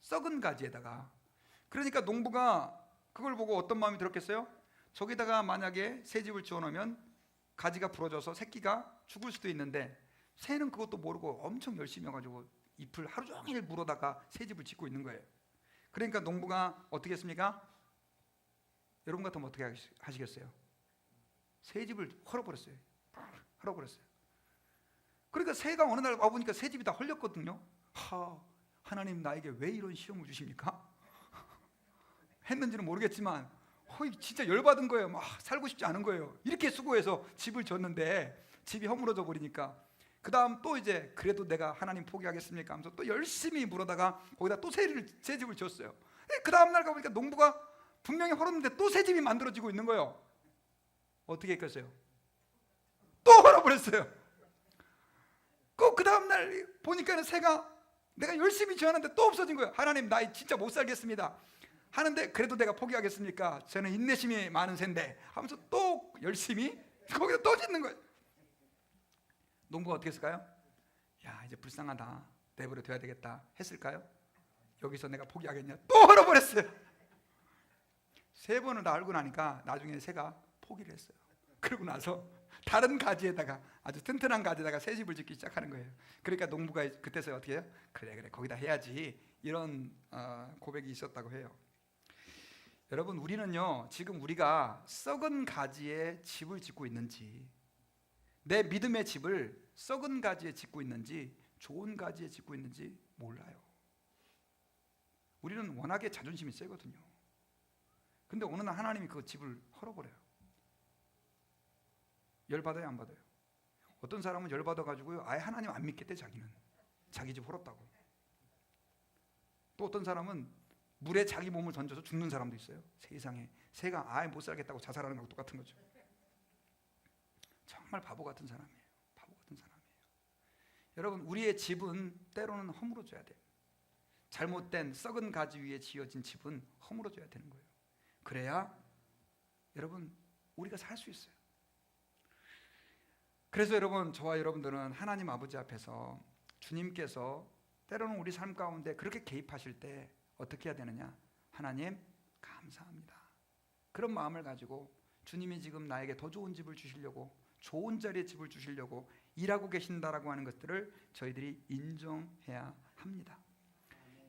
썩은 가지에다가. 그러니까 농부가 그걸 보고 어떤 마음이 들었겠어요? 저기다가 만약에 새 집을 지어놓으면 가지가 부러져서 새끼가 죽을 수도 있는데 새는 그것도 모르고 엄청 열심히 해가지고 잎을 하루 종일 물어다가 새 집을 짓고 있는 거예요. 그러니까 농부가 어떻게 했습니까? 여러분 같으면 어떻게 하시겠어요? 새 집을 헐어버렸어요. 그러니까 새가 어느 날 와보니까 새 집이 다 헐렸거든요. 하나님 나에게 왜 이런 시험을 주십니까? 했는지는 모르겠지만 진짜 열받은 거예요. 막 살고 싶지 않은 거예요. 이렇게 수고해서 집을 줬는데 집이 허물어져 버리니까. 그 다음 또 이제 그래도 내가 하나님 포기하겠습니까 하면서 또 열심히 물어다가 거기다 또 새 집을 지었어요. 그 다음 날 가보니까 농부가 분명히 헐었는데 또 새 집이 만들어지고 있는 거예요. 어떻게 했겠어요? 또 헐어버렸어요. 그 다음 날 보니까 새가 내가 열심히 지었는데 또 없어진 거예요. 하나님, 나 진짜 못 살겠습니다 하는데 그래도 내가 포기하겠습니까? 저는 인내심이 많은 새인데 하면서 또 열심히 거기다 또 짓는 거예요. 농부가 어떻게 했을까요? 야, 이제 불쌍하다, 내버려 둬야 되겠다 했을까요? 여기서 내가 포기하겠냐? 또 헐어버렸어요. 3번을 다 알고 나니까 나중에 새가 포기를 했어요. 그러고 나서 다른 가지에다가, 아주 튼튼한 가지에다가 새 집을 짓기 시작하는 거예요. 그러니까 농부가 그때서 어떻게 해요? 그래 거기다 해야지, 이런 고백이 있었다고 해요. 여러분, 우리는요, 지금 우리가 썩은 가지에 집을 짓고 있는지, 내 믿음의 집을 썩은 가지에 짓고 있는지 좋은 가지에 짓고 있는지 몰라요. 우리는 워낙에 자존심이 세거든요. 근데 어느 날 하나님이 그 집을 헐어버려요. 열받아요, 안 받아요? 어떤 사람은 열받아가지고요, 아예 하나님 안 믿겠대. 자기는 자기 집 헐었다고. 또 어떤 사람은 물에 자기 몸을 던져서 죽는 사람도 있어요. 세상에, 새가 아예 못 살겠다고 자살하는 거하고 똑같은 거죠. 정말 바보 같은 사람이에요. 바보 같은 사람이에요. 여러분, 우리의 집은 때로는 허물어져야 돼요. 잘못된 썩은 가지 위에 지어진 집은 허물어져야 되는 거예요. 그래야 여러분, 우리가 살 수 있어요. 그래서 여러분, 저와 여러분들은 하나님 아버지 앞에서 주님께서 때로는 우리 삶 가운데 그렇게 개입하실 때 어떻게 해야 되느냐? 하나님, 감사합니다. 그런 마음을 가지고 주님이 지금 나에게 더 좋은 집을 주시려고, 좋은 자리에 집을 주시려고 일하고 계신다라고 하는 것들을 저희들이 인정해야 합니다.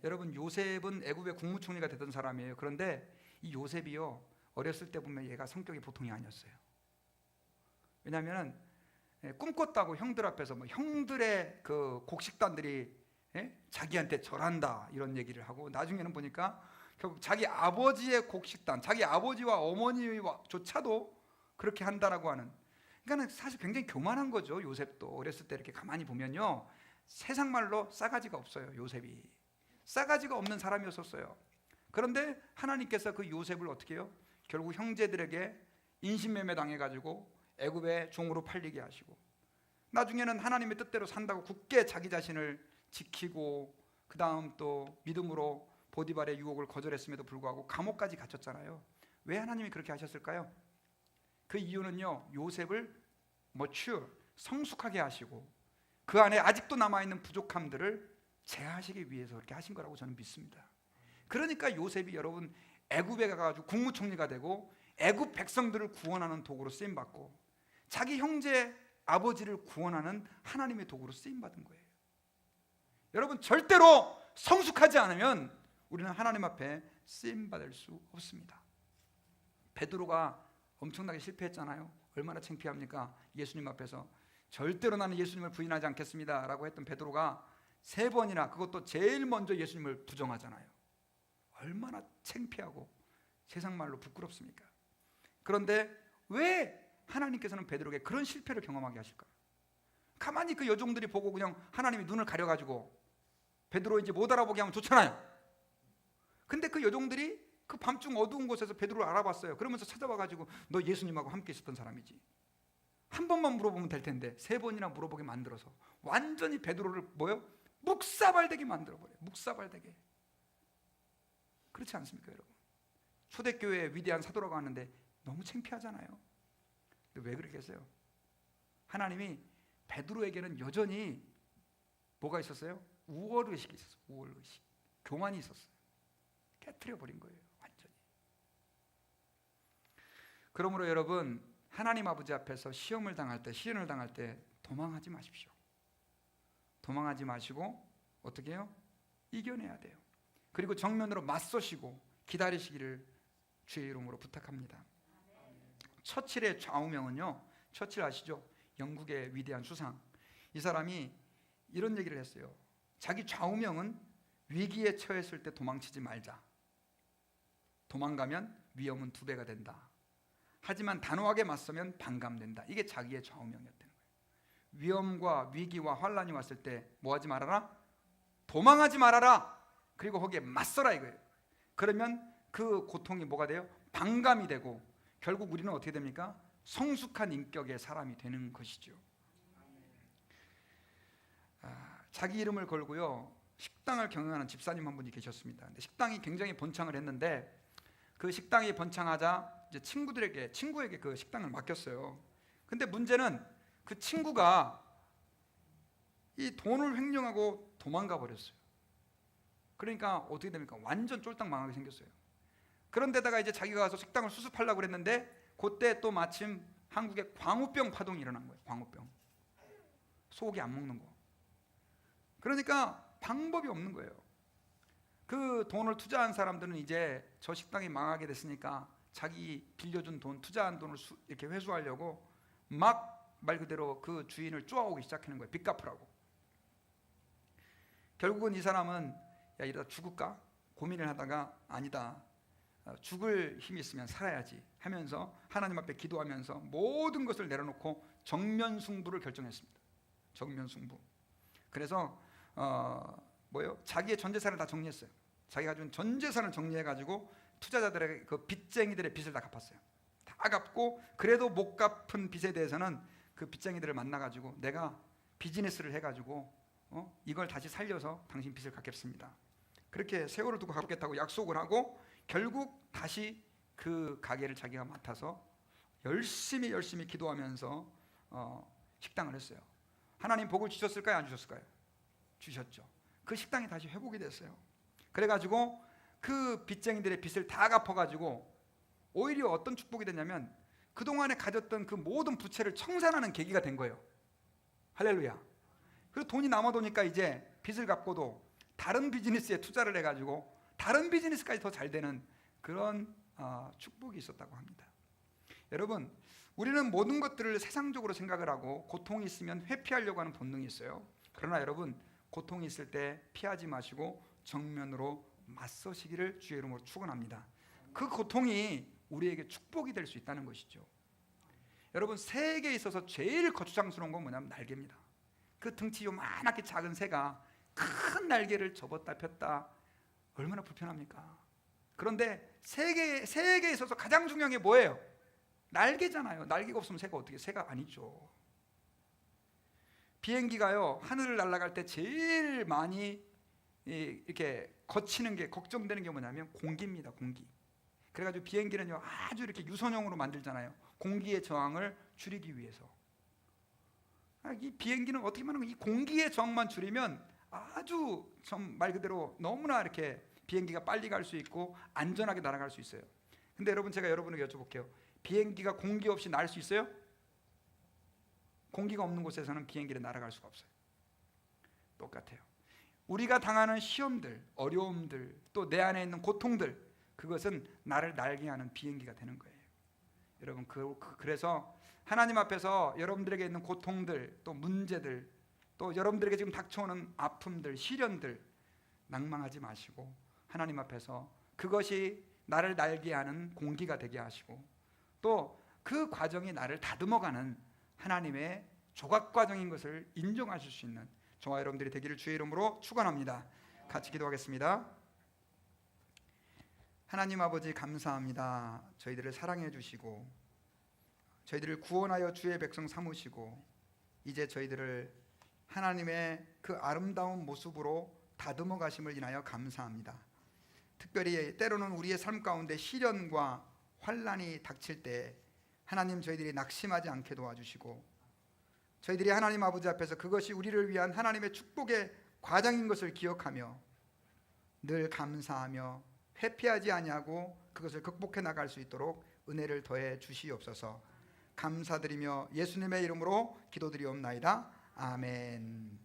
여러분, 요셉은 애굽의 국무총리가 되던 사람이에요. 그런데 이 요셉이요, 어렸을 때 보면 얘가 성격이 보통이 아니었어요. 왜냐하면 꿈꿨다고 형들 앞에서 형들의 그 곡식단들이 자기한테 절한다 이런 얘기를 하고, 나중에는 보니까 결국 자기 아버지의 곡식단, 자기 아버지와 어머니조차도 그렇게 한다라고 하는, 그러니까 사실 굉장히 교만한 거죠. 요셉도 어렸을 때 이렇게 가만히 보면요, 세상 말로 싸가지가 없어요. 요셉이 싸가지가 없는 사람이었었어요. 그런데 하나님께서 그 요셉을 어떻게 해요? 결국 형제들에게 인신매매 당해가지고 애굽의 종으로 팔리게 하시고, 나중에는 하나님의 뜻대로 산다고 굳게 자기 자신을 지키고, 그 다음 또 믿음으로 보디발의 유혹을 거절했음에도 불구하고 감옥까지 갇혔잖아요. 왜 하나님이 그렇게 하셨을까요? 그 이유는요, 요셉을 성숙하게 하시고 그 안에 아직도 남아있는 부족함들을 제하시기 위해서 그렇게 하신 거라고 저는 믿습니다. 그러니까 요셉이 여러분 애굽에 가가지고 국무총리가 되고 애굽 백성들을 구원하는 도구로 쓰임받고, 자기 형제 아버지를 구원하는 하나님의 도구로 쓰임받은 거예요. 여러분, 절대로 성숙하지 않으면 우리는 하나님 앞에 쓰임받을 수 없습니다. 베드로가 엄청나게 실패했잖아요. 얼마나 창피합니까? 예수님 앞에서 절대로 나는 예수님을 부인하지 않겠습니다 라고 했던 베드로가 3번이나, 그것도 제일 먼저 예수님을 부정하잖아요. 얼마나 창피하고 세상 말로 부끄럽습니까? 그런데 왜 하나님께서는 베드로에게 그런 실패를 경험하게 하실까요? 가만히 그 여종들이 보고 그냥 하나님이 눈을 가려가지고 베드로 이제 못 알아보게 하면 좋잖아요. 근데 그 여종들이 그 밤중 어두운 곳에서 베드로를 알아봤어요. 그러면서 찾아와가지고 너 예수님하고 함께 있었던 사람이지, 한 번만 물어보면 될 텐데 3번이나 물어보게 만들어서 완전히 베드로를 묵사발되게 만들어버려요. 묵사발되게. 그렇지 않습니까 여러분? 초대교회에 위대한 사도라고 하는데 너무 창피하잖아요. 근데 왜 그러겠어요? 하나님이 베드로에게는 여전히 뭐가 있었어요? 우월의식이 있었어요. 우월의식, 교만이 있었어요. 깨트려 버린 거예요, 완전히. 그러므로 여러분, 하나님 아버지 앞에서 시험을 당할 때, 시련을 당할 때 도망하지 마십시오. 도망하지 마시고 어떻게 해요? 이겨내야 돼요. 그리고 정면으로 맞서시고 기다리시기를 주의 이름으로 부탁합니다. 처칠의 좌우명은요, 처칠 아시죠? 영국의 위대한 수상. 이 사람이 이런 얘기를 했어요. 자기 좌우명은 위기에 처했을 때 도망치지 말자, 도망가면 위험은 2배가 된다. 하지만 단호하게 맞서면 반감된다. 이게 자기의 좌우명이었다는 거예요. 위험과 위기와 환란이 왔을 때 뭐하지 말아라? 도망하지 말아라. 그리고 거기에 맞서라 이거예요. 그러면 그 고통이 뭐가 돼요? 반감이 되고 결국 우리는 어떻게 됩니까? 성숙한 인격의 사람이 되는 것이죠. 자기 이름을 걸고요, 식당을 경영하는 집사님 한 분이 계셨습니다. 근데 식당이 굉장히 번창을 했는데 그 식당이 번창하자 이제 친구에게 그 식당을 맡겼어요. 근데 문제는 그 친구가 이 돈을 횡령하고 도망가 버렸어요. 그러니까 어떻게 됩니까? 완전 쫄딱 망하게 생겼어요. 그런데다가 이제 자기가 가서 식당을 수습하려고 그랬는데 그때 또 마침 한국에 광우병 파동이 일어난 거예요. 광우병. 소고기 안 먹는 거. 그러니까 방법이 없는 거예요. 그 돈을 투자한 사람들은 이제 저 식당이 망하게 됐으니까 자기 빌려준 돈, 투자한 돈을 이렇게 회수하려고 막 말 그대로 그 주인을 쪼아오기 시작하는 거예요. 빚 갚으라고. 결국은 이 사람은 야, 이러다 죽을까? 고민을 하다가 아니다. 죽을 힘이 있으면 살아야지 하면서 하나님 앞에 기도하면서 모든 것을 내려놓고 정면 승부를 결정했습니다. 정면 승부. 그래서 자기의 전 재산을 다 정리했어요. 자기가 가진 전 재산을 정리해가지고 투자자들의 그 빚쟁이들의 빚을 다 갚았어요. 다 갚고 그래도 못 갚은 빚에 대해서는 그 빚쟁이들을 만나가지고 내가 비즈니스를 해가지고 이걸 다시 살려서 당신 빚을 갚겠습니다. 그렇게 세월을 두고 갚겠다고 약속을 하고 결국 다시 그 가게를 자기가 맡아서 열심히 기도하면서 식당을 했어요. 하나님 복을 주셨을까요? 안 주셨을까요? 주셨죠. 그 식당이 다시 회복이 됐어요. 그래가지고 그 빚쟁이들의 빚을 다 갚아가지고 오히려 어떤 축복이 됐냐면 그동안에 가졌던 그 모든 부채를 청산하는 계기가 된 거예요. 할렐루야. 그리고 돈이 남아도니까 이제 빚을 갚고도 다른 비즈니스에 투자를 해가지고 다른 비즈니스까지 더 잘 되는 그런 축복이 있었다고 합니다. 여러분, 우리는 모든 것들을 세상적으로 생각을 하고 고통이 있으면 회피하려고 하는 본능이 있어요. 그러나 여러분, 고통이 있을 때 피하지 마시고 정면으로 맞서시기를 주의 이름으로 축원합니다. 그 고통이 우리에게 축복이 될 수 있다는 것이죠. 여러분, 새에게 있어서 제일 거추장스러운 건 뭐냐면 날개입니다. 그 등치 요만하게 작은 새가 큰 날개를 접었다 폈다 얼마나 불편합니까? 그런데 새에게 있어서 가장 중요한 게 뭐예요? 날개잖아요. 날개가 없으면 새가 어떻게 새가 아니죠. 비행기가요, 하늘을 날아갈 때 제일 많이 이렇게 거치는 게 걱정되는 게 뭐냐면 공기입니다. 공기. 그래가지고 비행기는요 아주 이렇게 유선형으로 만들잖아요. 공기의 저항을 줄이기 위해서. 이 비행기는 어떻게 말하면 이 공기의 저항만 줄이면 아주 말 그대로 너무나 이렇게 비행기가 빨리 갈 수 있고 안전하게 날아갈 수 있어요. 근데 여러분, 제가 여러분에게 여쭤볼게요. 비행기가 공기 없이 날 수 있어요? 공기가 없는 곳에서는 비행기를 날아갈 수가 없어요. 똑같아요. 우리가 당하는 시험들, 어려움들, 또 내 안에 있는 고통들, 그것은 나를 날게 하는 비행기가 되는 거예요. 여러분, 그래서 하나님 앞에서 여러분들에게 있는 고통들, 또 문제들, 또 여러분들에게 지금 닥쳐오는 아픔들, 시련들 낭망하지 마시고 하나님 앞에서 그것이 나를 날게 하는 공기가 되게 하시고 또 그 과정이 나를 다듬어가는 하나님의 조각 과정인 것을 인정하실 수 있는 저와 여러분들이 되기를 주의 이름으로 축원합니다. 같이 기도하겠습니다. 하나님 아버지, 감사합니다. 저희들을 사랑해 주시고 저희들을 구원하여 주의 백성 삼으시고 이제 저희들을 하나님의 그 아름다운 모습으로 다듬어 가심을 인하여 감사합니다. 특별히 때로는 우리의 삶 가운데 시련과 환난이 닥칠 때 하나님, 저희들이 낙심하지 않게 도와주시고 저희들이 하나님 아버지 앞에서 그것이 우리를 위한 하나님의 축복의 과정인 것을 기억하며 늘 감사하며 회피하지 아니하고 그것을 극복해 나갈 수 있도록 은혜를 더해 주시옵소서. 감사드리며 예수님의 이름으로 기도드리옵나이다. 아멘.